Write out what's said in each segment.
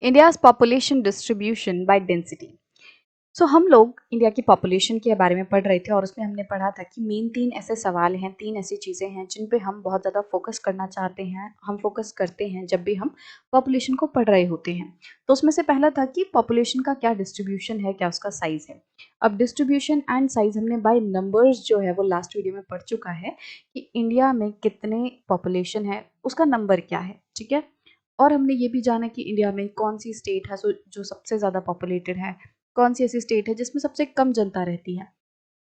India's population distribution by density. So हम लोग India की पॉपुलेशन के बारे में पढ़ रहे थे और उसमें हमने पढ़ा था कि मेन तीन ऐसे सवाल हैं, तीन ऐसी चीज़ें हैं जिन पे हम बहुत ज़्यादा फोकस करना चाहते हैं, हम फोकस करते हैं जब भी हम पॉपुलेशन को पढ़ रहे होते हैं। तो उसमें से पहला था कि पॉपुलेशन का क्या डिस्ट्रीब्यूशन है, क्या उसका साइज़ है। अब डिस्ट्रीब्यूशन एंड साइज़ हमने बाय नंबर्स जो है वो लास्ट वीडियो में पढ़ चुका है कि इंडिया में कितने पॉपुलेशन है, उसका नंबर क्या है, ठीक है। और हमने ये भी जाना कि इंडिया में कौन सी स्टेट है जो सबसे ज़्यादा पॉपुलेटेड है, कौन सी ऐसी स्टेट है जिसमें सबसे कम जनता रहती है।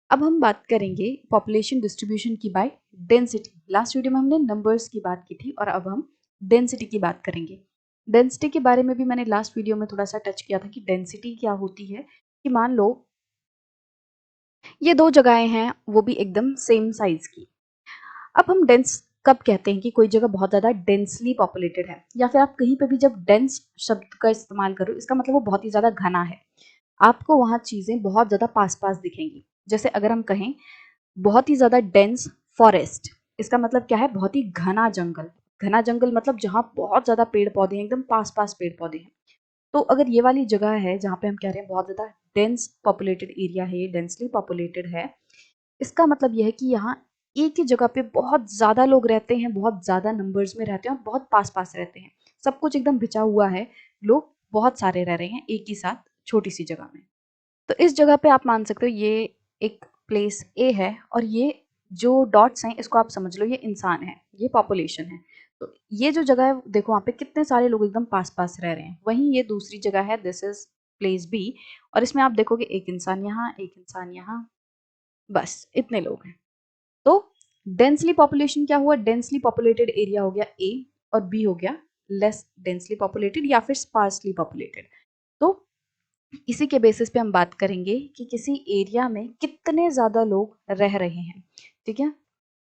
अब हम बात करेंगे पॉपुलेशन डिस्ट्रीब्यूशन की बाय डेंसिटी। लास्ट वीडियो में हमने नंबर्स की बात की थी और अब हम डेंसिटी की बात करेंगे। डेंसिटी के बारे में भी मैंने लास्ट वीडियो में थोड़ा सा टच किया था कि डेंसिटी क्या होती है। कि मान लो ये दो जगहें हैं, वो भी एकदम सेम साइज की। अब हम डेंस कब कहते हैं कि कोई जगह बहुत ज़्यादा डेंसली पॉपुलेटेड है, या फिर आप कहीं पे भी जब डेंस शब्द का इस्तेमाल करो, इसका मतलब वो बहुत ही ज़्यादा घना है। आपको वहाँ चीज़ें बहुत ज़्यादा पास-पास दिखेंगी। जैसे अगर हम कहें बहुत ही ज़्यादा डेंस फॉरेस्ट, इसका मतलब क्या है? बहुत ही घना जंगल। घना जंगल मतलब जहाँ बहुत ज़्यादा पेड़-पौधे हैं, एकदम पास-पास पेड़-पौधे हैं। तो अगर ये वाली जगह है जहाँ पे हम कह रहे हैं बहुत ज़्यादा डेंस पॉपुलेटेड एरिया है, ये डेंसली पॉपुलेटेड है, इसका मतलब ये है कि यहाँ एक ही जगह पे बहुत ज़्यादा लोग रहते हैं, बहुत ज़्यादा नंबर्स में रहते हैं और बहुत पास-पास रहते हैं। सब कुछ एकदम बिछा हुआ है, लोग बहुत सारे रह रहे हैं एक ही साथ छोटी-सी जगह में। तो इस जगह पे आप मान सकते हो ये एक प्लेस ए है और ये जो डॉट्स हैं इसको आप समझ लो ये इंसान है, ये पॉपुलेशन है। तो ये जो जगह है देखो वहाँ पे कितने सारे लोग एकदम पास-पास रह रहे हैं। वहीं ये दूसरी जगह है, दिस इज़ प्लेस बी, और इसमें आप देखोगे एक इंसान यहाँ, एक इंसान यहाँ, बस इतने लोग हैं। तो डेंसली पॉपुलेशन क्या हुआ? डेंसली पॉपुलेटेड एरिया हो गया ए और बी हो गया लेस डेंसली पॉपुलेटेड या फिर स्पार्सली पॉपुलेटेड। तो इसी के बेसिस पे हम बात करेंगे कि किसी एरिया में कितने ज़्यादा लोग रह रहे हैं, ठीक है।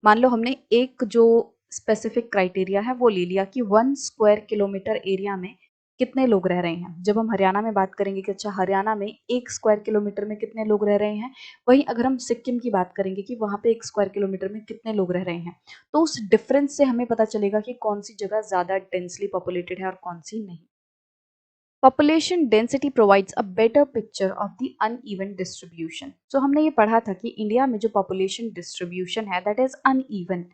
मान लो हमने एक जो स्पेसिफिक क्राइटेरिया है वो ले लिया कि 1 स्क्वायर किलोमीटर एरिया में कितने लोग रह रहे हैं। जब हम हरियाणा में बात करेंगे कि अच्छा हरियाणा में 1 स्क्वायर किलोमीटर में कितने लोग रह रहे हैं, वहीं अगर हम सिक्किम की बात करेंगे कि वहाँ पे 1 स्क्वायर किलोमीटर में कितने लोग रह रहे हैं, तो उस डिफरेंस से हमें पता चलेगा कि कौन सी जगह ज़्यादा डेंसली पॉपुलेटेड है और कौन सी नहीं। Population density provides a better picture of the uneven distribution. So हमने ये पढ़ा था कि इंडिया में जो population distribution है that is uneven.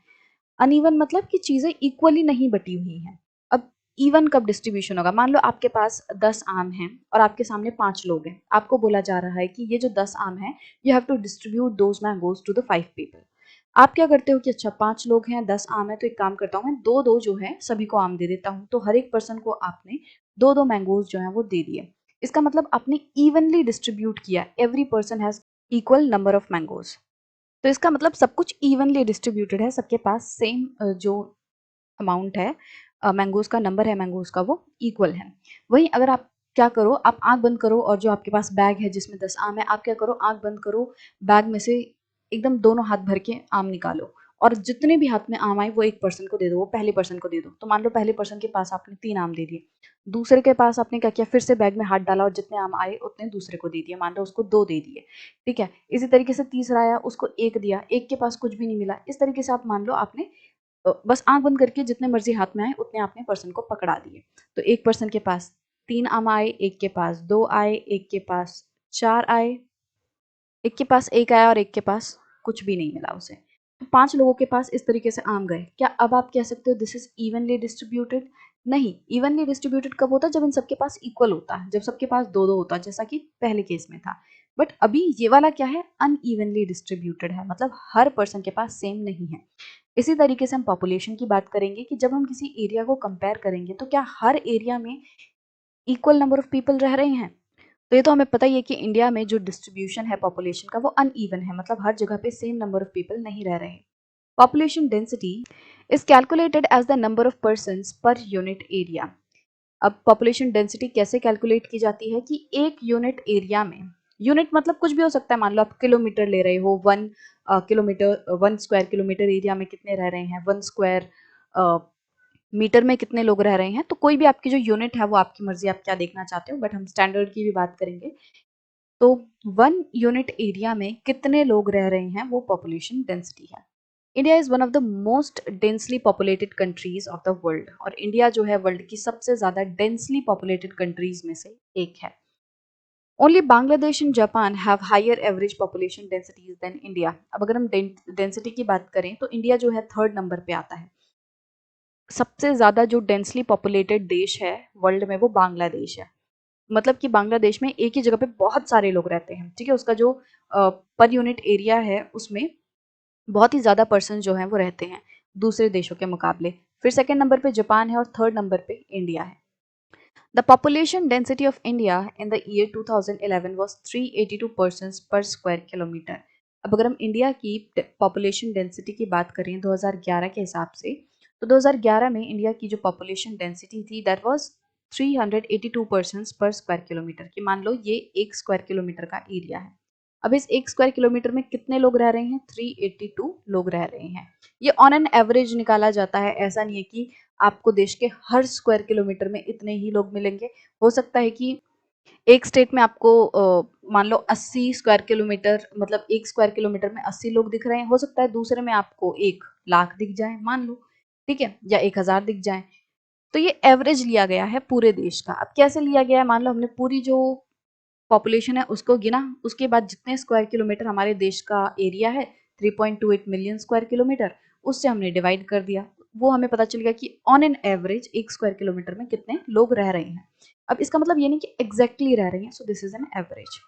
Uneven मतलब कि चीज़ें equally नहीं बटी हुई हैं। अब even कब distribution होगा? मान लो आपके पास 10 आम हैं और आपके सामने 5 लोग हैं। आपको बोला जा रहा है कि ये जो 10 आम हैं, you have to distribute those mangoes to the 5 people. आप क्या करते हो कि अच्छा 5 लोग हैं, 10 आम है, तो एक काम करता हूँ मैं 2-2 जो है सभी को आम दे देता हूँ। तो हर एक पर्सन को आपने 2-2 मैंगोज़ जो हैं वो दे दिए। इसका मतलब आपने इवनली डिस्ट्रीब्यूट किया। Every person has equal number of mangoes. तो इसका मतलब सब कुछ इवनली डिस्ट्रीब्यूटेड है, सबके पास सेम जो अमाउंट है, मैंगोज़ का नंबर है मैंगोज़ का वो इक्वल है। वहीं अगर आप क्या करो, आप आँख बंद करो और जो आपके पास बैग है जिसमें 10 आम है, आप क्या करो आँख बंद करो, बैग में से एकदम दोनों हाथ भर के आम निकालो और जितने भी हाथ में आम आए वो एक पर्सन को दे दो, वो पहले पर्सन को दे दो। तो मान लो पहले पर्सन के पास आपने 3 आम दे दिए, दूसरे के पास आपने क्या किया, फिर से बैग में हाथ डाला और जितने आम आए उतने दूसरे को दे दिए, मान लो उसको 2 दे दिए, ठीक है। इसी तरीके से तीसरा आया, उसको 1 दिया, एक के पास कुछ भी नहीं मिला। इस तरीके से आप मान लो आपने बस आँख बंद करके जितने मर्ज़ी हाथ में आए उतने आपने पर्सन को पकड़ा दिए। तो एक पर्सन के पास 3 आम आए, एक के पास 2 आए, एक के पास 4 आए, एक के पास 1 आया और एक के पास कुछ भी नहीं मिला उसे। तो 5 लोगों के पास इस तरीके से आम गए। क्या अब आप कह सकते हो दिस इज़ इवनली डिस्ट्रीब्यूटेड? नहीं, इवनली डिस्ट्रीब्यूटेड कब होता है? जब इन सबके पास इक्वल होता है, जब सबके पास 2-2 होता है, जैसा कि पहले केस में था। बट अभी ये वाला क्या है? अनइवनली डिस्ट्रीब्यूटेड है, मतलब हर पर्सन के पास सेम नहीं है। इसी तरीके से हम पॉपुलेशन की बात करेंगे कि जब हम किसी एरिया को कंपेयर करेंगे तो क्या हर एरिया में इक्वल नंबर ऑफ पीपल रह रहे हैं? तो ये तो हमें पता ही है कि इंडिया में जो डिस्ट्रीब्यूशन है पॉपुलेशन का वो अनइवन है, मतलब हर जगह पे सेम नंबर ऑफ पीपल नहीं रह रहे हैं। Population density is calculated as the number of persons per unit area. अब पॉपुलेशन डेंसिटी कैसे कैलकुलेट की जाती है कि एक यूनिट एरिया में, यूनिट मतलब कुछ भी हो सकता है, मान लो आप किलोमीटर ले रहे हो, 1 स्क्वायर किलोमीटर एरिया में कितने रह रहे हैं, 1 स्क्वायर मीटर में कितने लोग रह रहे हैं, तो कोई भी आपकी जो यूनिट है वो आपकी मर्जी, आप क्या देखना चाहते हो, बट हम स्टैंडर्ड की भी बात करेंगे। तो 1 यूनिट एरिया में कितने लोग रह रहे हैं वो पॉपुलेशन डेंसिटी है। India is one of the most densely populated countries of the world, और इंडिया जो है वर्ल्ड की सबसे ज़्यादा डेंसली पॉपुलेटेड कंट्रीज में से एक है। Only Bangladesh and Japan have higher average population densities than India. अब अगर हम डेंसिटी की बात करें तो इंडिया जो है थर्ड नंबर पे आता है। सबसे ज़्यादा जो डेंसली पॉपुलेटेड देश है वर्ल्ड में वो बांग्लादेश है। मतलब कि बांग्लादेश में एक ही जगह पे बहुत सारे लोग रहते हैं, ठीक है। उसका जो पर यूनिट एरिया है उसमें बहुत ही ज़्यादा पर्सन जो हैं वो रहते हैं दूसरे देशों के मुकाबले। फिर सेकंड नंबर पे जापान है और थर्ड नंबर पे इंडिया है। The population density of India in the year 2011 was 382 persons पर स्क्वायर किलोमीटर। अब अगर हम इंडिया की पॉपुलेशन डेंसिटी की बात करें 2011 के हिसाब से, तो 2011 में इंडिया की जो पॉपुलेशन डेंसिटी थी दैट वाज 382 पर्सन्स पर स्क्वायर किलोमीटर, कि मान लो ये एक स्क्वायर किलोमीटर का एरिया है। अब इस एक स्क्वायर किलोमीटर में कितने लोग रह रहे हैं? 382 लोग रह रहे हैं। ये ऑन एन एवरेज निकाला जाता है, ऐसा नहीं है कि आपको देश के हर स्क्वायर किलोमीटर में इतने ही लोग मिलेंगे। हो सकता है कि एक स्टेट में आपको मान लो 80 स्क्वायर किलोमीटर, मतलब एक स्क्वायर किलोमीटर में 80 लोग दिख रहे हैं, हो सकता है दूसरे में आपको 1 लाख दिख जाए मान लो, ठीक है, या 1000 दिख जाए। तो ये एवरेज लिया गया है पूरे देश का। अब कैसे लिया गया है? मान लो हमने पूरी जो पॉपुलेशन है उसको गिना, उसके बाद जितने स्क्वायर किलोमीटर हमारे देश का एरिया है 3.28 मिलियन स्क्वायर किलोमीटर, उससे हमने डिवाइड कर दिया। वो हमें पता चल गया कि ऑन एन एवरेज एक स्क्वायर किलोमीटर में कितने लोग रह रहे हैं। अब इसका मतलब ये नहीं कि एग्जैक्टली रह रहे हैं, so this is an average.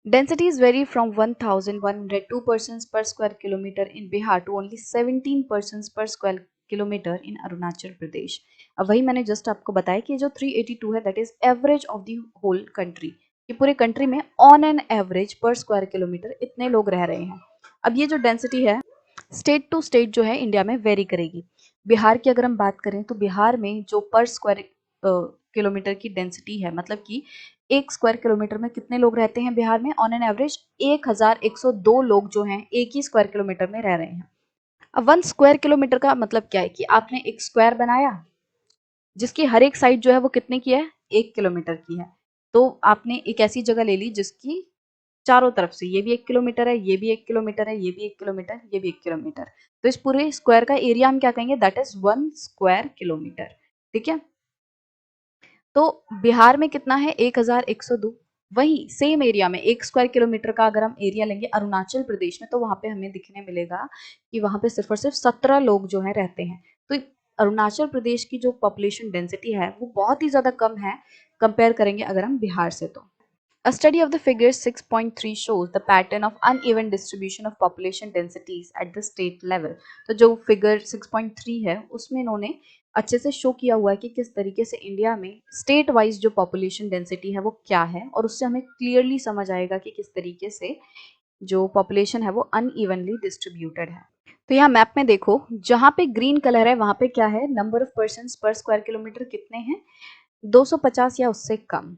Densities vary from 1,102 persons per square kilometer in Bihar to only 17 persons per square kilometer in Arunachal Pradesh. अब वही मैंने जस्ट आपको बताया कि जो 382 है that is average of the whole country, कि पूरे कंट्री में on an average per square kilometre इतने लोग रह रहे हैं। अब ये जो डेंसिटी है स्टेट टू स्टेट जो है इंडिया में वेरी करेगी। बिहार की अगर हम बात करें तो बिहार में जो पर स्क्वायर किलोमीटर की डेंसिटी है, मतलब कि एक स्क्वायर किलोमीटर में कितने लोग रहते हैं बिहार में? ऑन एन एवरेज 1102 लोग जो हैं एक ही स्क्वायर किलोमीटर में रह रहे हैं। अब 1 स्क्वायर किलोमीटर का मतलब क्या है कि आपने एक स्क्वायर बनाया जिसकी हर एक साइड जो है वो कितने की है? 1 किलोमीटर की है। तो आपने एक ऐसी जगह ले ली जिसकी चारों तरफ से ये भी 1 किलोमीटर है, ये भी 1 किलोमीटर है, ये भी 1 किलोमीटर, ये भी 1 किलोमीटर। तो इस पूरे स्क्वायर का एरिया हम क्या कहेंगे? दैट इज 1 स्क्वायर किलोमीटर, ठीक है। तो बिहार में कितना है? 1102। वही सेम एरिया में 1 स्क्वायर किलोमीटर का अगर हम एरिया लेंगे अरुणाचल प्रदेश में, तो वहां पे हमें दिखने मिलेगा कि वहां पे सिर्फ और सिर्फ 17 लोग जो है रहते हैं। तो अरुणाचल प्रदेश की जो पॉपुलेशन डेंसिटी है वो बहुत ही ज्यादा कम है कंपेयर करेंगे अगर हम बिहार से। तो A study of the figure 6.3 shows the pattern of uneven distribution of population densities at the state level। तो जो फिगर 6.3 है उसमें इन्होंने अच्छे से शो किया हुआ है कि किस तरीके से इंडिया में स्टेट वाइज जो पॉपुलेशन डेंसिटी है वो क्या है, और उससे हमें क्लियरली समझ आएगा कि किस तरीके से जो पॉपुलेशन है वो अनइवनली डिस्ट्रीब्यूटेड है। तो यहाँ मैप में देखो, जहाँ पे ग्रीन कलर है वहाँ पे क्या है? नंबर ऑफ पर्सन्स पर स्क्वायर किलोमीटर कितने हैं? 250 या उससे कम।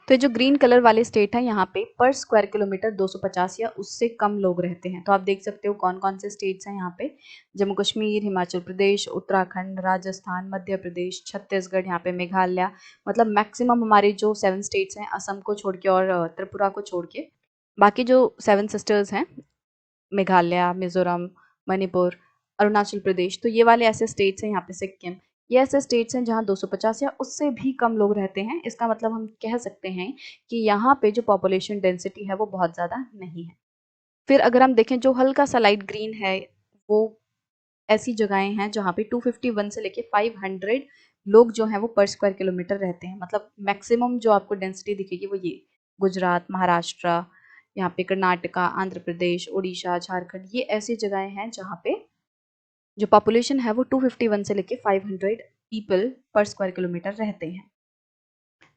तो ये जो ग्रीन कलर वाले स्टेट है यहाँ पे पर स्क्वायर किलोमीटर 250 या उससे कम लोग रहते हैं। तो आप देख सकते हो कौन कौन से स्टेट्स हैं यहाँ पे। जम्मू कश्मीर, हिमाचल प्रदेश, उत्तराखंड, राजस्थान, मध्य प्रदेश, छत्तीसगढ़, यहाँ पे मेघालय, मतलब मैक्सिमम हमारे जो 7 स्टेट्स हैं असम को छोड़ के और त्रिपुरा को छोड़ के, बाकी जो 7 सिस्टर्स हैं मेघालय, मिजोरम, मणिपुर, अरुणाचल प्रदेश, तो ये वाले ऐसे स्टेट्स हैं। यहाँ पे सिक्किम, ये ऐसे स्टेट्स हैं जहाँ 250 या उससे भी कम लोग रहते हैं। इसका मतलब हम कह सकते हैं कि यहाँ पे जो पॉपुलेशन डेंसिटी है वो बहुत ज़्यादा नहीं है। फिर अगर हम देखें जो हल्का सा लाइट ग्रीन है, वो ऐसी जगहें हैं जहाँ पे 251 से लेके 500 लोग जो हैं वो पर स्क्वायर किलोमीटर रहते हैं। मतलब मैक्सिमम जो आपको डेंसिटी दिखेगी वो ये गुजरात, महाराष्ट्र, यहाँ पे कर्नाटका, आंध्र प्रदेश, उड़ीसा, झारखंड, ये ऐसी जगहें हैं जहाँ पे जो पॉपुलेशन है वो 251 से लेके 500 पीपल पर स्क्वायर किलोमीटर रहते हैं।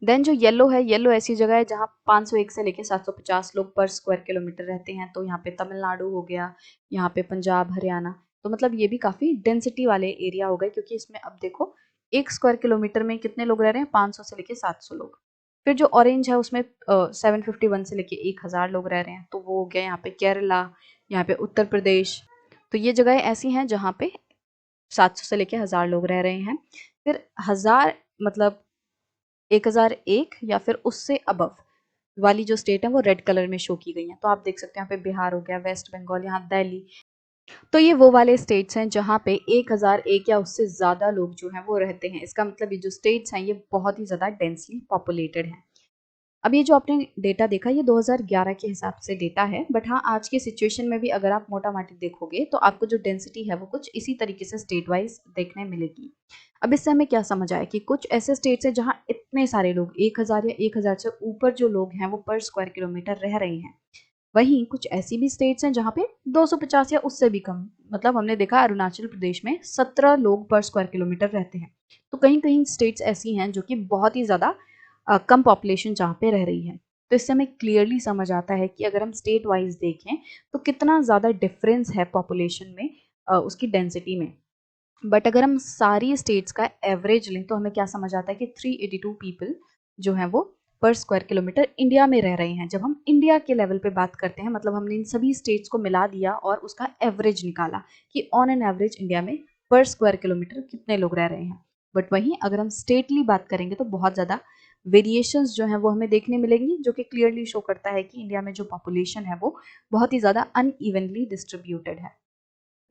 देन जो येलो है, येलो ऐसी जगह है जहाँ 501 से लेके 750 लोग पर स्क्वायर किलोमीटर रहते हैं। तो यहाँ पे तमिलनाडु हो गया, यहाँ पे पंजाब, हरियाणा, तो मतलब ये भी काफ़ी डेंसिटी वाले एरिया हो गए, क्योंकि इसमें अब देखो एक स्क्वायर किलोमीटर में कितने लोग रह रहे हैं? 500 से लेके 700 लोग। फिर जो ऑरेंज है उसमें 751 से लेके 1000 लोग रह रहे हैं, तो वो हो गया यहाँ पे केरला, यहाँ पे उत्तर प्रदेश। तो ये जगह ऐसी हैं जहाँ पे 700 से लेके 1000 लोग रह रहे हैं। फिर 1000 मतलब 1001 या फिर उससे अबव वाली जो स्टेट है वो रेड कलर में शो की गई है। तो आप देख सकते हैं यहाँ पे बिहार हो गया, वेस्ट बंगाल, यहाँ दिल्ली, तो ये वो वाले स्टेट्स हैं जहाँ पे 1001 या उससे ज़्यादा लोग जो हैं वो रहते हैं। इसका मतलब ये जो स्टेट्स हैं ये बहुत ही ज़्यादा डेंसली पॉपुलेटेड हैं। अब ये जो आपने डेटा देखा ये 2011 के हिसाब से डेटा है, बट हाँ आज की सिचुएशन में भी अगर आप मोटा-माटी देखोगे तो आपको जो डेंसिटी है वो कुछ इसी तरीके से स्टेट वाइज देखने मिलेगी। अब इससे हमें क्या समझ आया कि कुछ ऐसे स्टेट्स हैं जहाँ इतने सारे लोग 1000 या 1000 से ऊपर जो लोग हैं वो पर स्क्वायर किलोमीटर रह रहे हैं। वहीं कुछ ऐसी भी स्टेट्स हैं जहाँ पे 250 या उससे भी कम, मतलब हमने देखा अरुणाचल प्रदेश में 17 लोग पर स्क्वायर किलोमीटर रहते हैं। तो कहीं कहीं स्टेट्स ऐसी हैं जो कि बहुत ही ज़्यादा कम पॉपुलेशन जहाँ पे रह रही है। तो इससे हमें क्लियरली समझ आता है कि अगर हम स्टेट वाइज देखें तो कितना ज़्यादा डिफरेंस है पॉपुलेशन में, उसकी डेंसिटी में। बट अगर हम सारी स्टेट्स का एवरेज लें तो हमें क्या समझ आता है कि 382 पीपल जो हैं वो पर स्क्वायर किलोमीटर इंडिया में रह रहे हैं। जब हम इंडिया के लेवल पे बात करते हैं मतलब हमने इन सभी स्टेट्स को मिला दिया और उसका एवरेज निकाला कि ऑन एन एवरेज इंडिया में पर स्क्वायर किलोमीटर कितने लोग रह रहे हैं। बट वहीं अगर हम स्टेटली बात करेंगे तो बहुत ज़्यादा वेरिएशंस जो हैं वो हमें देखने मिलेंगी, जो कि क्लियरली शो करता है कि इंडिया में जो पॉपुलेशन है वो बहुत ही ज़्यादा अनइवनली डिस्ट्रीब्यूटेड है।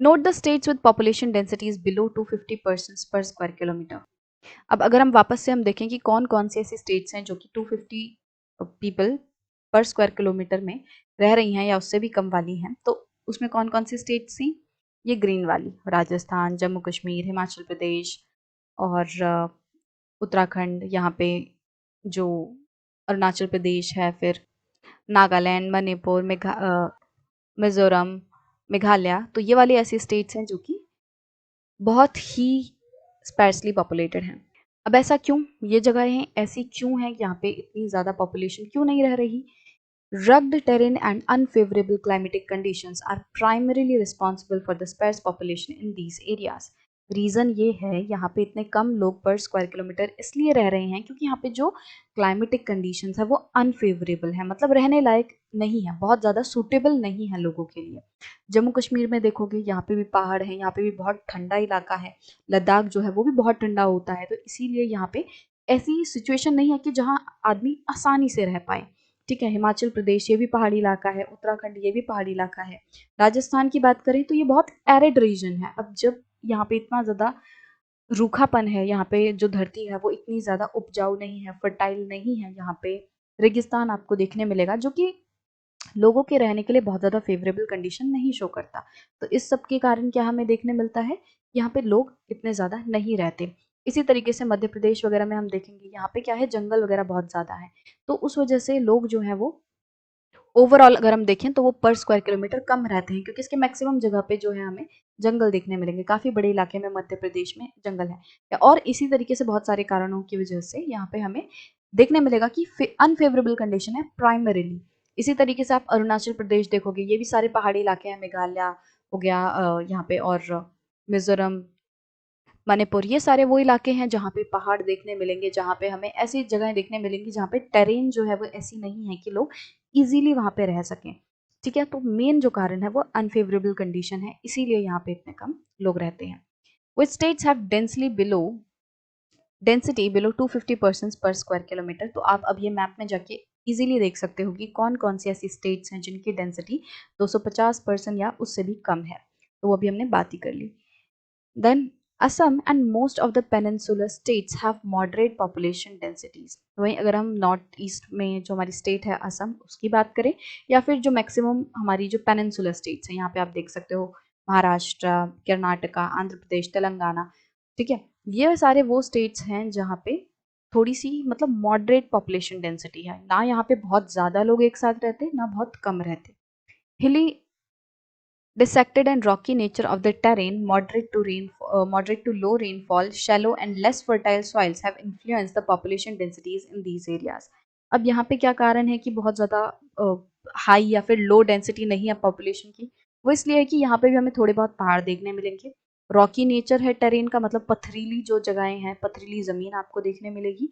Note the states with population densities below 250 person पर स्क्वायर किलोमीटर। अब अगर हम वापस से हम देखें कि कौन कौन सी ऐसी स्टेट्स हैं जो कि 250 पीपल पर स्क्वायर किलोमीटर में रह रही हैं या उससे भी कम वाली हैं, तो उसमें कौन कौन सी स्टेट्स थी? ये ग्रीन वाली राजस्थान, जम्मू कश्मीर, हिमाचल प्रदेश और उत्तराखंड, यहाँ पे जो अरुणाचल प्रदेश है, फिर नागालैंड, मणिपुर, मिजोरम, मेघालय। तो ये वाली ऐसी स्टेट्स हैं जो कि बहुत ही स्पार्सली पॉपुलेटेड हैं। अब ऐसा क्यों? ये जगहें ऐसी क्यों हैं? यहाँ पे इतनी ज़्यादा पॉपुलेशन क्यों नहीं रह रही? Rugged terrain and unfavorable climatic conditions are primarily responsible for the sparse population in these areas. Reason ये है यहाँ पे इतने कम लोग पर स्क्वायर किलोमीटर इसलिए रह रहे हैं क्योंकि यहाँ पे जो क्लाइमेटिक कंडीशंस है वो अनफेवरेबल है, मतलब रहने लायक नहीं है, बहुत ज़्यादा सूटेबल नहीं है लोगों के लिए। जम्मू कश्मीर में देखोगे यहाँ पे भी पहाड़ है, यहाँ पे भी बहुत ठंडा इलाका है, लद्दाख जो है वो भी बहुत ठंडा होता है, तो इसीलिए यहाँ पे ऐसी सिचुएशन नहीं है कि जहाँ आदमी आसानी से रह पाए। ठीक है, हिमाचल प्रदेश ये भी पहाड़ी इलाका है, उत्तराखंड ये भी पहाड़ी इलाका है। राजस्थान की बात करें तो ये बहुत एरिड रीजन है। अब जब यहाँ पे इतना ज़्यादा रूखापन है, यहाँ पे जो धरती है वो इतनी ज़्यादा उपजाऊ नहीं है, फर्टाइल नहीं है, यहाँ पे रेगिस्तान आपको देखने मिलेगा जो कि लोगों के रहने के लिए बहुत ज़्यादा फेवरेबल कंडीशन नहीं शो करता। तो इस सब के कारण क्या हमें देखने मिलता है, यहाँ पे लोग इतने ज़्यादा नहीं रहते। इसी तरीके से मध्य प्रदेश वगैरह में हम देखेंगे यहाँ पे क्या है, जंगल वगैरह बहुत ज़्यादा है, तो उस वजह से लोग जो हैं वो ओवरऑल अगर हम देखें तो वो पर स्क्वायर किलोमीटर कम रहते हैं क्योंकि इसके मैक्सिमम जगह पे जो है हमें जंगल देखने मिलेंगे। काफ़ी बड़े इलाके में मध्य प्रदेश में जंगल है और इसी तरीके से बहुत सारे कारणों की वजह से यहाँ पे हमें देखने मिलेगा कि अनफेवरेबल कंडीशन है प्राइमरीली। इसी तरीके से आप अरुणाचल प्रदेश देखोगे, ये भी सारे पहाड़ी इलाके हैं, मेघालय हो गया यहाँ पे, और मिजोरम, मणिपुर, ये सारे वो इलाके हैं जहाँ पे पहाड़ देखने मिलेंगे, जहाँ पे हमें ऐसी जगहें देखने मिलेंगी जहाँ पे टेरेन जो है वो ऐसी नहीं है कि लोग इजीली वहाँ पे रह सकें। ठीक है, तो मेन जो कारण है वो अनफेवरेबल कंडीशन है, इसीलिए यहाँ पे इतने कम लोग रहते हैं। Which states have density below 250 persons per square kilometre? तो आप अब ये मैप में जाके इजीली देख सकते हो कि कौन कौन सी ऐसी स्टेट्स हैं जिनकी डेंसिटी 250 पर्सन या उससे भी कम है। तो वो अभी हमने बात ही कर ली। Then Assam and most of the peninsular states have moderate population densities. वहीं अगर हम नॉर्थ ईस्ट में जो हमारी स्टेट है असम उसकी बात करें या फिर जो मैक्सिमम हमारी जो पेनिनसुलर स्टेट्स हैं, यहाँ पे आप देख सकते हो महाराष्ट्र, कर्नाटका, आंध्र प्रदेश, तेलंगाना। ठीक है, ये सारे वो स्टेट्स हैं जहाँ पे थोड़ी सी मतलब मॉडरेट पॉपुलेशन डेंसिटी है, ना यहाँ पे बहुत ज़्यादा लोग एक साथ रहते ना बहुत कम रहते। हिली dissected and rocky nature of the terrain, moderate to low rainfall, shallow and less fertile soils have influenced the population densities in these areas. अब यहाँ पे क्या कारण है कि बहुत ज़्यादा हाई या फिर लो डेंसिटी नहीं है पॉपुलेशन की? वो इसलिए है कि यहाँ पे भी हमें थोड़े बहुत पहाड़ देखने मिलेंगे। रॉकी नेचर है टेरेन का, मतलब पथरीली जो जगहें हैं, पथरीली ज़मीन आपको देखने मिलेगी।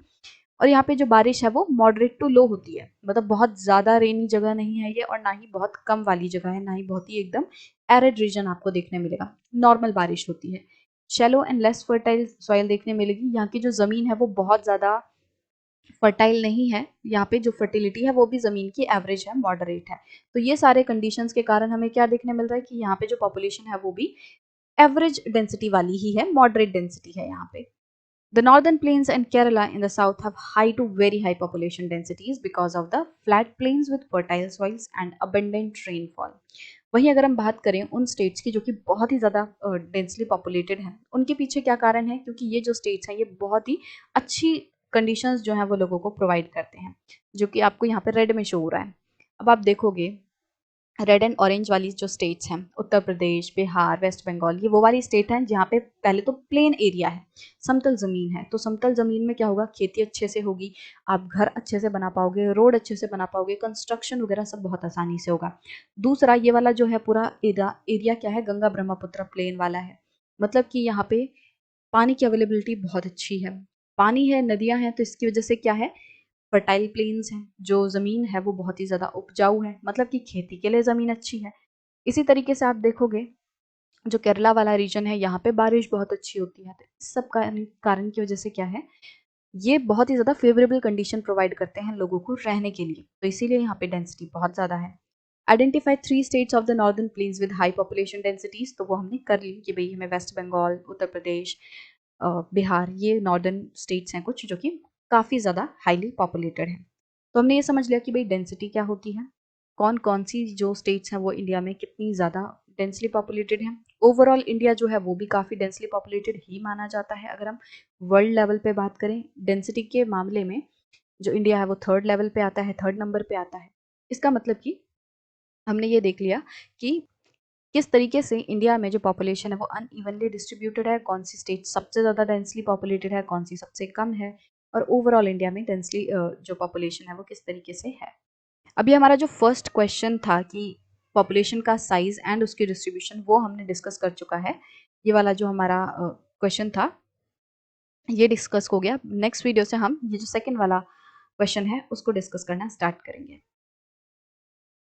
और यहाँ पे जो बारिश है वो मॉडरेट टू लो होती है, मतलब बहुत ज़्यादा रेनी जगह नहीं है ये और ना ही बहुत कम वाली जगह है, ना ही बहुत ही एकदम एरिड रीजन आपको देखने मिलेगा, नॉर्मल बारिश होती है। Shallow and less fertile soil देखने मिलेगी, यहाँ की जो ज़मीन है वो बहुत ज़्यादा फर्टाइल नहीं है, यहाँ पे जो फर्टिलिटी है वो भी ज़मीन की एवरेज है, मॉडरेट है। तो ये सारे कंडीशंस के कारण हमें क्या देखने मिल रहा है कि यहाँ पे जो पॉपुलेशन है वो भी एवरेज डेंसिटी वाली ही है, मॉडरेट डेंसिटी है यहाँ पे। The northern plains and Kerala in the south have high to very high population densities because of the flat plains with fertile soils and abundant rainfall. वहीं अगर हम बात करें उन स्टेट्स की जो कि बहुत ही ज़्यादा डेंसली पॉपुलेटेड हैं, उनके पीछे क्या कारण है? क्योंकि ये जो स्टेट्स हैं ये बहुत ही अच्छी कंडीशंस जो हैं वो लोगों को प्रोवाइड करते हैं, जो कि आपको यहाँ पे रेड में शो हो रहा है। अब आप देखोगे रेड एंड ऑरेंज वाली जो स्टेट्स हैं, उत्तर प्रदेश, बिहार, वेस्ट बंगाल, ये वो वाली स्टेट हैं जहाँ पे पहले तो प्लेन एरिया है, समतल ज़मीन है। तो समतल ज़मीन में क्या होगा, खेती अच्छे से होगी, आप घर अच्छे से बना पाओगे, रोड अच्छे से बना पाओगे, कंस्ट्रक्शन वगैरह सब बहुत आसानी से होगा। दूसरा ये वाला जो है पूरा एरिया क्या है, गंगा ब्रह्मपुत्र प्लेन वाला है। मतलब कि यहाँ पे पानी की अवेलेबिलिटी बहुत अच्छी है। पानी है, नदियाँ हैं, तो इसकी वजह से क्या है, फर्टाइल प्लेन्स हैं, जो ज़मीन है वो बहुत ही ज़्यादा उपजाऊ है, मतलब कि खेती के लिए ज़मीन अच्छी है। इसी तरीके से आप देखोगे जो केरला वाला रीजन है यहाँ पे बारिश बहुत अच्छी होती है। तो इस सब कारण की वजह से क्या है, ये बहुत ही ज़्यादा फेवरेबल कंडीशन प्रोवाइड करते हैं लोगों को रहने के लिए, तो इसीलिए यहाँ पे डेंसिटी बहुत ज़्यादा है। Identify 3 states of the northern plains with high population densities, तो वो हमने कर ली कि भाई हमें वेस्ट बंगाल, उत्तर प्रदेश, बिहार, ये नॉर्दर्न स्टेट्स हैं कुछ जो कि काफ़ी ज़्यादा हाईली पॉपुलेटेड हैं। तो हमने ये समझ लिया कि भाई डेंसिटी क्या होती है, कौन कौन सी जो स्टेट्स हैं वो इंडिया में कितनी ज़्यादा डेंसली पॉपुलेटेड हैं। ओवरऑल इंडिया जो है वो भी काफ़ी डेंसली पॉपुलेटेड ही माना जाता है। अगर हम वर्ल्ड लेवल पे बात करें डेंसिटी के मामले में, जो इंडिया है वो थर्ड लेवल पे आता है, थर्ड नंबर पे आता है। इसका मतलब कि हमने ये देख लिया कि किस तरीके से इंडिया में जो पॉपुलेशन है वो अनइवनली डिस्ट्रीब्यूटेड है, कौन सी स्टेट सबसे ज़्यादा डेंसली पॉपुलेटेड है, कौन सी सबसे कम है, और ओवरऑल इंडिया में डेंसली जो पॉपुलेशन है वो किस तरीके से है। अभी हमारा जो फर्स्ट क्वेश्चन था कि पॉपुलेशन का साइज एंड उसकी डिस्ट्रीब्यूशन, वो हमने डिस्कस कर चुका है। ये वाला जो हमारा क्वेश्चन था ये डिस्कस हो गया। नेक्स्ट वीडियो से हम ये जो सेकंड वाला क्वेश्चन है उसको डिस्कस करना स्टार्ट करेंगे।